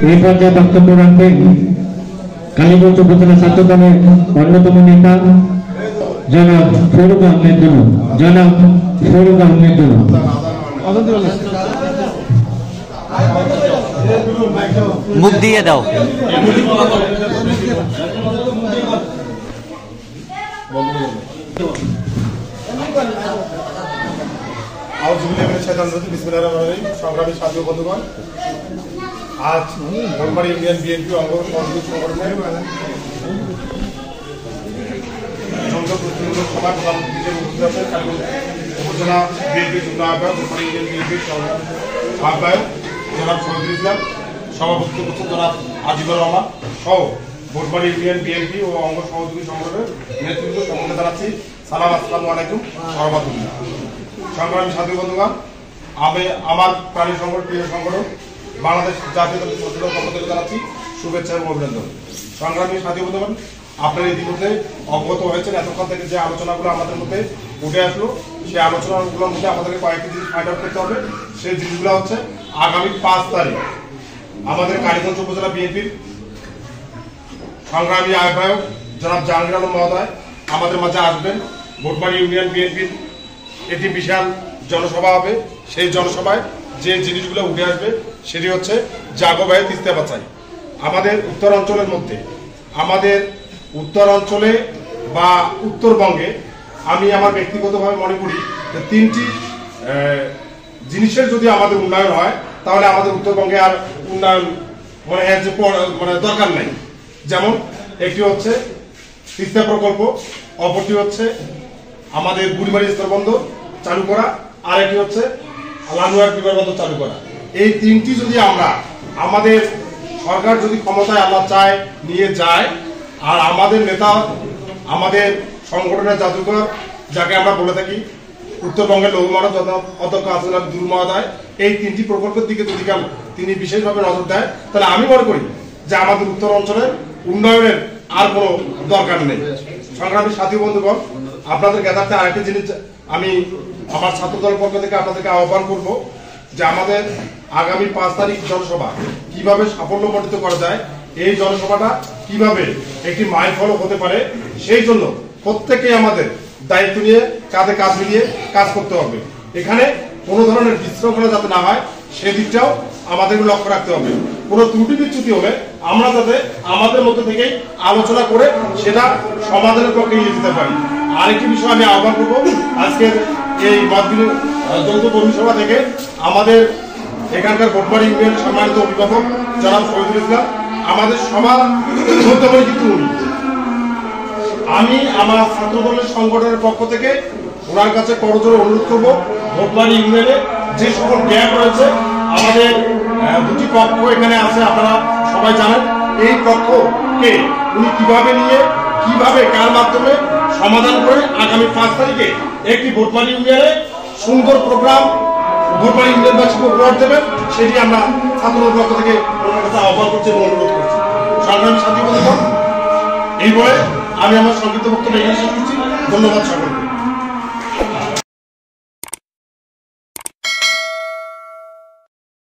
এই পর্যায়ে বক্তব্য রাখবেন কালীগঞ্জ উপজেলা ছাত্র দলের অন্যতম নেতা জনাব ফরুক আহমেদ দুলু। জনাব ফরুক আহমেদ দুলু। মুখ দিয়ে দাও। সংগ্রামী সাথী বন্ধুগণ, আজ নলবাড়ি ইউনিয়ন বিএনপি অঙ্গ সহযোগী সংগঠনের সভা প্রধান উপজেলা বিএনপি যুগ্ম আহ্বায়ক, নলবাড়ি ইউনিয়ন বিএনপির আহ্বায়ক জনাব শহীদুল ইসলাম, সভাপতিত্ব করছেন জনাব আজিবুর রহমান সহ ভোটবাড়ি ইউনিয়ন বিএনপি ও অঙ্গ সহযোগী সংগঠনের নেতৃত্ব সম্বন্ধে জানাচ্ছি সালাম, আসসালামু আলাইকুম রহমতুল্লাহ। সংগ্রামী সাথী বন্ধুগণ, আমি আমার প্রাণী সংগঠন প্রিয় সংগঠন বাংলাদেশ জাতীয়তাবাদী ছাত্র দলের পক্ষ থেকে জানাচ্ছি শুভেচ্ছা এবং অভিনন্দন। সংগ্রামী সাথী বন্ধুগণ, আপনারা ইতিমধ্যে অবগত হয়েছেন এতক্ষণ থেকে যে আলোচনাগুলো আমাদের মধ্যে উঠে আসলো, সেই আলোচনাগুলোর মধ্যে আমাদেরকে কয়েকটি জিনিস ফাইন্ড আউট করতে হবে। সেই জিনিসগুলো হচ্ছে আগামী 5 তারিখ আমাদের কালীগঞ্জ উপজেলা বিএনপির সংগ্রামী আহ্বায়ক জনাব জাহাঙ্গীর আলম মহোদয় আমাদের মাঝে আসবেন। ভোটবাড়ি ইউনিয়ন বিএনপির একটি বিশাল জনসভা হবে। সেই জনসভায় যে জিনিসগুলো উঠে আসবে সেটি হচ্ছে জাগো ভাই তিস্তা বাঁচাই। আমাদের উত্তরাঞ্চলের মধ্যে, আমাদের উত্তরাঞ্চলে বা উত্তরবঙ্গে আমি আমার ব্যক্তিগতভাবে মনে করি যে 3টি জিনিসের যদি আমাদের উন্নয়ন হয় তাহলে আমাদের উত্তরবঙ্গে আর উন্নয়ন মানে দরকার নাই। যেমন একটি হচ্ছে তিস্তা প্রকল্প, অপরটি হচ্ছে আমাদের বুড়িমারি স্থলবন্দর চালু করা, আর একটি হচ্ছে লালুয়ার বিমানবন্দর চালু করা। এই 3টি যদি আমরা আমাদের সরকার যদি ক্ষমতায় আল্লাহ চায় নিয়ে যায়, আর আমাদের নেতা আমাদের সংগঠনের জাদুঘর যাকে আমরা বলে থাকি উত্তরবঙ্গের লৌহমানব অধ্যক্ষ হাসান আলী দুলু মহোদয় এই 3টি প্রকল্পের দিকে যদি তিনি বিশেষভাবে নজর দেয় তাহলে আমি মনে করি যে আমাদের উত্তর অঞ্চলের উন্নয়নের আর কোনো দরকার নেই। সংগ্রামী সাথী বন্ধুগণ, আপনাদের জ্ঞাতার্থে আরেকটি জিনিস আমি আমার ছাত্র দলের পক্ষ থেকে আপনাদেরকে আহ্বান করব যে আমাদের আগামী 5 তারিখ জনসভা কিভাবে সাফল্যমণ্ডিত করা যায়, এই জনসভাটা কিভাবে একটি মাইল ফলক হতে পারে, সেই জন্য প্রত্যেকেই আমাদের দায়িত্ব নিয়ে কাঁধে কাঁধ মিলিয়ে কাজ করতে হবে। এখানে কোনো ধরনের বিশৃঙ্খলা যাতে না হয় সেদিকটাও আমাদের লক্ষ্য রাখতে হবে। কোনো ত্রুটি বিচ্যুতি হলে আমরা যাতে আমাদের মধ্যে থেকেই আলোচনা করে সেটা সমাধানের পক্ষে নিয়ে যেতে পারি। আরেকটি বিষয় আমি আহ্বান করব, আজকের এই যৌথ কর্মী সভা থেকে আমাদের এখানকার ভোটবাড়ি ইউনিয়নের সম্মানিত অভিভাবক জনাব শহীদুল ইসলাম আমাদের সবার মধ্যে কিন্তু উনি, আমি আমার ছাত্র দলের সংগঠনের পক্ষ থেকে ওনার কাছে করজোড়ে অনুরোধ করব ভোটবাড়ি ইউনিয়নে যে সকল গ্যাপ রয়েছে, আমাদের 2টি পক্ষ এখানে আছে আপনারা সবাই জানেন, এই পক্ষকে উনি কিভাবে নিয়ে কিভাবে কার মাধ্যমে সমাধান করে আগামী 5 তারিখে একটি ভোটবাড়ি ইউনিয়নে সুন্দর প্রোগ্রাম ভোটবাড়ি ইউনিয়নবাসীকে উপহার দেবেন, সেটি আমরা ছাত্রদের পক্ষ থেকে ওনার কাছে আহ্বান করছি এবং অনুরোধ করছি। সংগ্রামী সাথী বন্ধুগণ, এই বলে আমি আমার সংক্ষিপ্ত বক্তব্য এখানে শেষ করছি। ধন্যবাদ সকলকে।